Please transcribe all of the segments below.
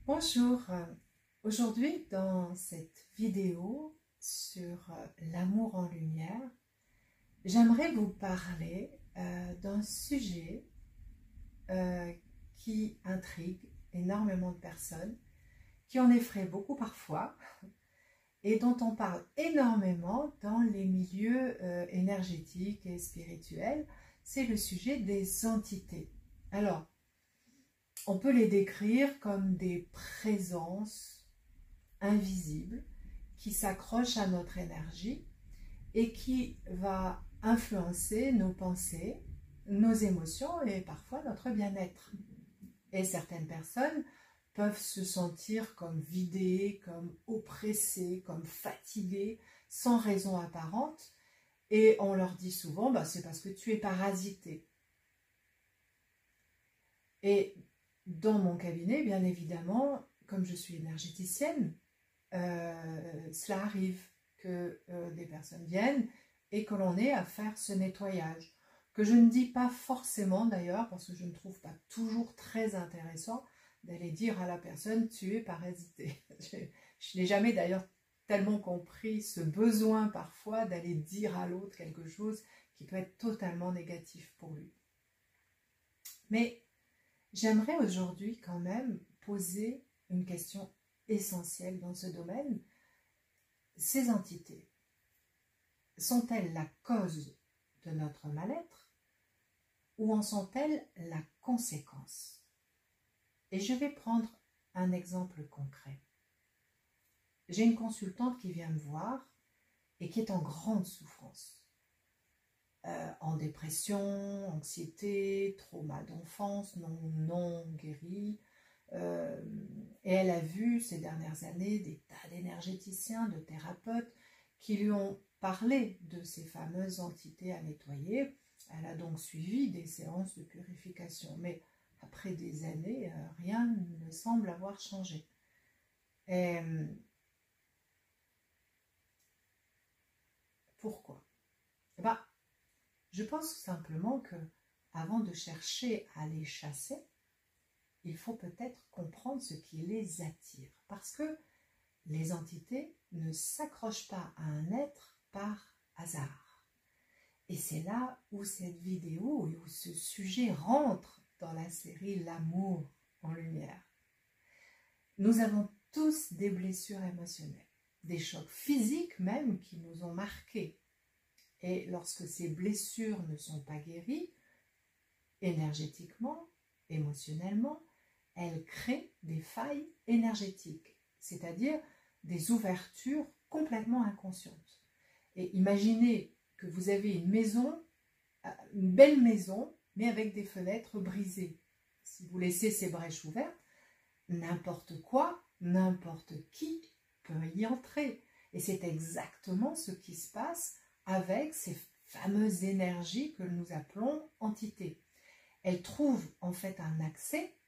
Bonjour, aujourd'hui dans cette vidéo sur l'amour en lumière, j'aimerais vous parler d'un sujet qui intrigue énormément de personnes, qui en effraie beaucoup parfois et dont on parle énormément dans les milieux énergétiques et spirituels. C'est le sujet des entités. Alors, on peut les décrire comme des présences invisibles qui s'accrochent à notre énergie et qui va influencer nos pensées, nos émotions et parfois notre bien-être. Et certaines personnes peuvent se sentir comme vidées, comme oppressées, comme fatiguées, sans raison apparente. Et on leur dit souvent, c'est parce que tu es parasité. Et dans mon cabinet, bien évidemment, comme je suis énergéticienne, cela arrive que des personnes viennent et que l'on ait à faire ce nettoyage. Que je ne dis pas forcément d'ailleurs, parce que je ne trouve pas toujours très intéressant d'aller dire à la personne « tu es parasité ». Je n'ai jamais d'ailleurs tellement compris ce besoin parfois d'aller dire à l'autre quelque chose qui peut être totalement négatif pour lui. Mais j'aimerais aujourd'hui quand même poser une question essentielle dans ce domaine. Ces entités, sont-elles la cause de notre mal-être ou en sont-elles la conséquence? Et je vais prendre un exemple concret. J'ai une consultante qui vient me voir et qui est en grande souffrance. En dépression, anxiété, trauma d'enfance non guéri. Et elle a vu ces dernières années des tas d'énergéticiens, de thérapeutes qui lui ont parlé de ces fameuses entités à nettoyer. Elle a donc suivi des séances de purification. Mais après des années, rien ne semble avoir changé. Et pourquoi? Je pense simplement que avant de chercher à les chasser, il faut peut-être comprendre ce qui les attire. Parce que les entités ne s'accrochent pas à un être par hasard. Et c'est là où cette vidéo et où ce sujet rentre dans la série L'amour en lumière. Nous avons tous des blessures émotionnelles, des chocs physiques même qui nous ont marqués. Et lorsque ces blessures ne sont pas guéries, énergétiquement, émotionnellement, elles créent des failles énergétiques, c'est-à-dire des ouvertures complètement inconscientes. Et imaginez que vous avez une maison, une belle maison, mais avec des fenêtres brisées. Si vous laissez ces brèches ouvertes, n'importe quoi, n'importe qui peut y entrer. Et c'est exactement ce qui se passe avec ces fameuses énergies que nous appelons entités. Elles trouvent en fait un accès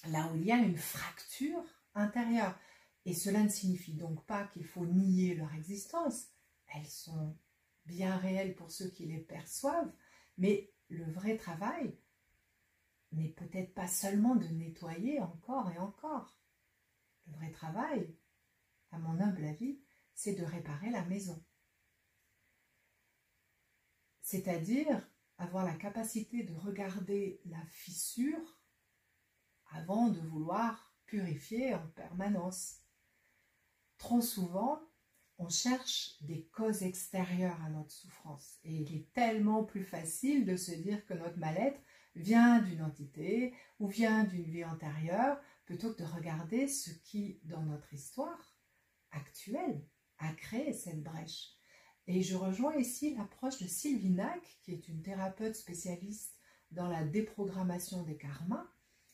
là où il y a une fracture intérieure. Et cela ne signifie donc pas qu'il faut nier leur existence. Elles sont bien réelles pour ceux qui les perçoivent, mais le vrai travail n'est peut-être pas seulement de nettoyer encore et encore. Le vrai travail, à mon humble avis, c'est de réparer la maison. C'est-à-dire avoir la capacité de regarder la fissure avant de vouloir purifier en permanence. Trop souvent, on cherche des causes extérieures à notre souffrance. Et il est tellement plus facile de se dire que notre mal-être vient d'une entité ou vient d'une vie antérieure, plutôt que de regarder ce qui, dans notre histoire actuelle, a créé cette brèche. Et je rejoins ici l'approche de Sylvie Nacq, qui est une thérapeute spécialiste dans la déprogrammation des karmas.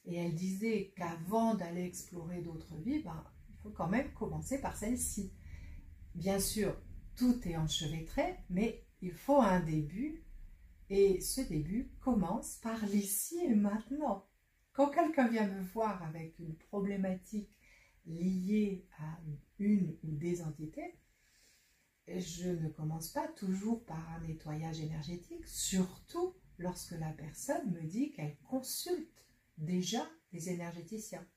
Et elle disait qu'avant d'aller explorer d'autres vies, il faut quand même commencer par celle-ci. Bien sûr, tout est enchevêtré, mais il faut un début. Et ce début commence par l'ici et maintenant. Quand quelqu'un vient me voir avec une problématique liée à une ou des entités, je ne commence pas toujours par un nettoyage énergétique, surtout lorsque la personne me dit qu'elle consulte déjà des énergéticiens.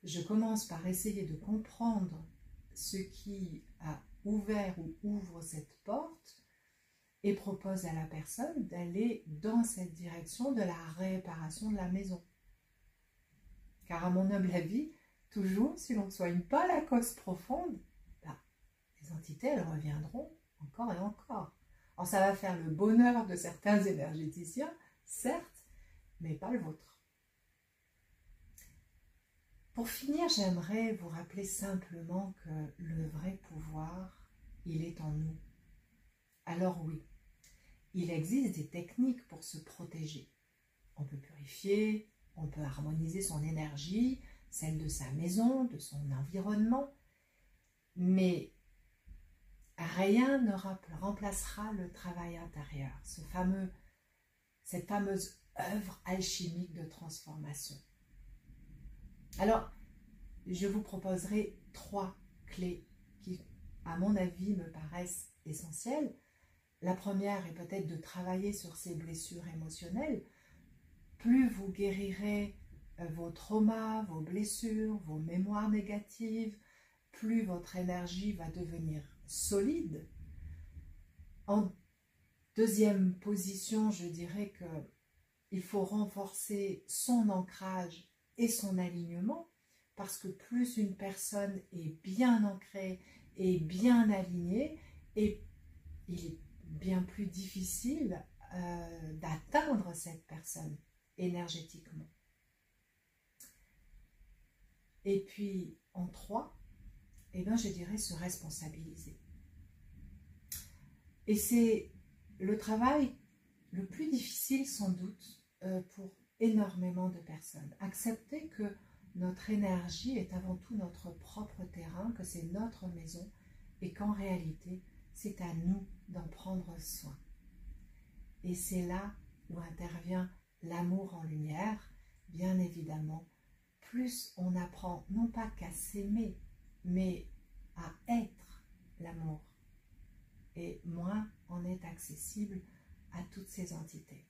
je commence par essayer de comprendre ce qui a ouvert ou ouvre cette porte et propose à la personne d'aller dans cette direction de la réparation de la maison. Car à mon humble avis, toujours, si l'on ne soigne pas la cause profonde, les entités, elles reviendront encore et encore. Alors ça va faire le bonheur de certains énergéticiens, certes, mais pas le vôtre. Pour finir, j'aimerais vous rappeler simplement que le vrai pouvoir, il est en nous. Alors oui, il existe des techniques pour se protéger. On peut purifier, on peut harmoniser son énergie, celle de sa maison, de son environnement, mais rien ne remplacera le travail intérieur, cette fameuse œuvre alchimique de transformation. Alors, je vous proposerai 3 clés qui, à mon avis, me paraissent essentielles. La première est peut-être de travailler sur ces blessures émotionnelles. Plus vous guérirez vos traumas, vos blessures, vos mémoires négatives, plus votre énergie va devenir solide. En deuxième position, je dirais qu'il faut renforcer son ancrage et son alignement, parce que plus une personne est bien ancrée et bien alignée, et il est bien plus difficile d'atteindre cette personne énergétiquement. Et puis, en 3, je dirais se responsabiliser. Et c'est le travail le plus difficile sans doute pour énormément de personnes. Accepter que notre énergie est avant tout notre propre terrain, que c'est notre maison et qu'en réalité, c'est à nous d'en prendre soin. Et c'est là où intervient l'amour en lumière, bien évidemment. Plus on apprend non pas qu'à s'aimer, mais à être l'amour, et moins on est accessible à toutes ces entités.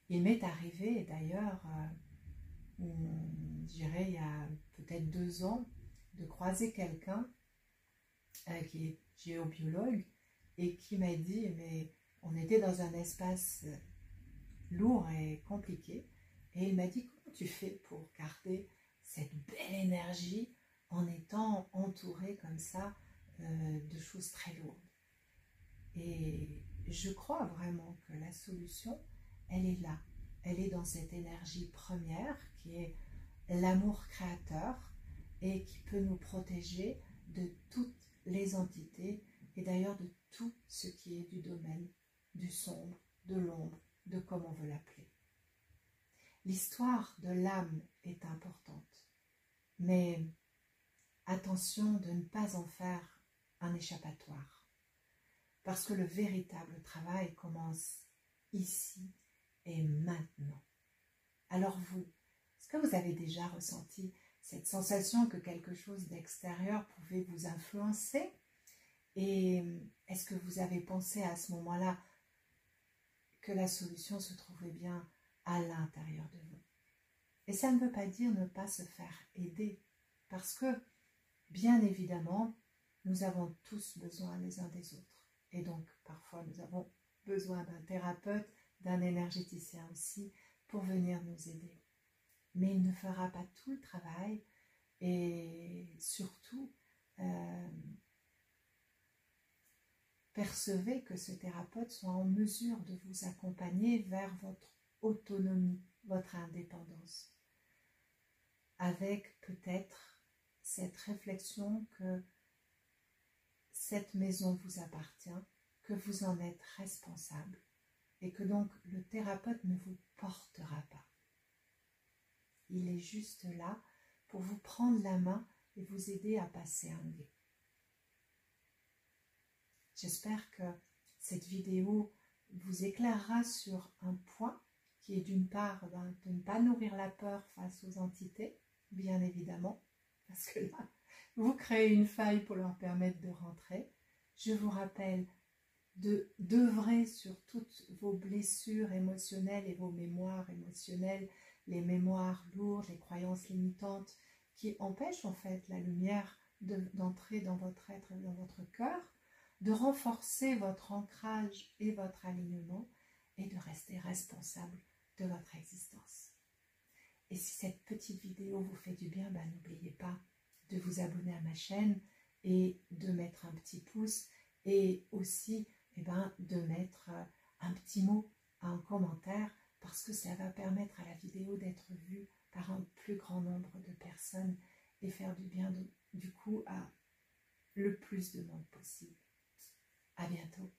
Il m'est arrivé d'ailleurs, je dirais il y a peut-être 2 ans, de croiser quelqu'un qui est géobiologue et qui m'a dit, mais on était dans un espace lourd et compliqué, et il m'a dit, comment tu fais pour garder cette belle énergie en étant entouré comme ça de choses très lourdes? Et je crois vraiment que la solution, elle est là. Elle est dans cette énergie première qui est l'amour créateur et qui peut nous protéger de toutes les entités et d'ailleurs de tout ce qui est du domaine du sombre, de l'ombre, de comme on veut l'appeler. L'histoire de l'âme est importante, mais attention de ne pas en faire un échappatoire, parce que le véritable travail commence ici et maintenant. Alors vous, est-ce que vous avez déjà ressenti cette sensation que quelque chose d'extérieur pouvait vous influencer? Et est-ce que vous avez pensé à ce moment-là que la solution se trouvait bien à l'intérieur de vous? Et ça ne veut pas dire ne pas se faire aider, parce que, bien évidemment, nous avons tous besoin les uns des autres. Et donc, parfois, nous avons besoin d'un thérapeute, d'un énergéticien aussi, pour venir nous aider. Mais il ne fera pas tout le travail, et surtout, percevez que ce thérapeute soit en mesure de vous accompagner vers votre autonomie, votre indépendance, avec peut-être cette réflexion que cette maison vous appartient, que vous en êtes responsable et que donc le thérapeute ne vous portera pas. Il est juste là pour vous prendre la main et vous aider à passer un gué. J'espère que cette vidéo vous éclairera sur un point qui est d'une part de ne pas nourrir la peur face aux entités, bien évidemment, parce que là, vous créez une faille pour leur permettre de rentrer. Je vous rappelle d'œuvrer sur toutes vos blessures émotionnelles et vos mémoires émotionnelles, les mémoires lourdes, les croyances limitantes qui empêchent en fait la lumière d'entrer dans votre être et dans votre cœur, de renforcer votre ancrage et votre alignement et de rester responsable de votre existence. Et si cette petite vidéo vous fait du bien, n'oubliez pas de vous abonner à ma chaîne et de mettre un petit pouce et aussi de mettre un petit mot, un commentaire, parce que ça va permettre à la vidéo d'être vue par un plus grand nombre de personnes et faire du bien du coup à le plus de monde possible. À bientôt.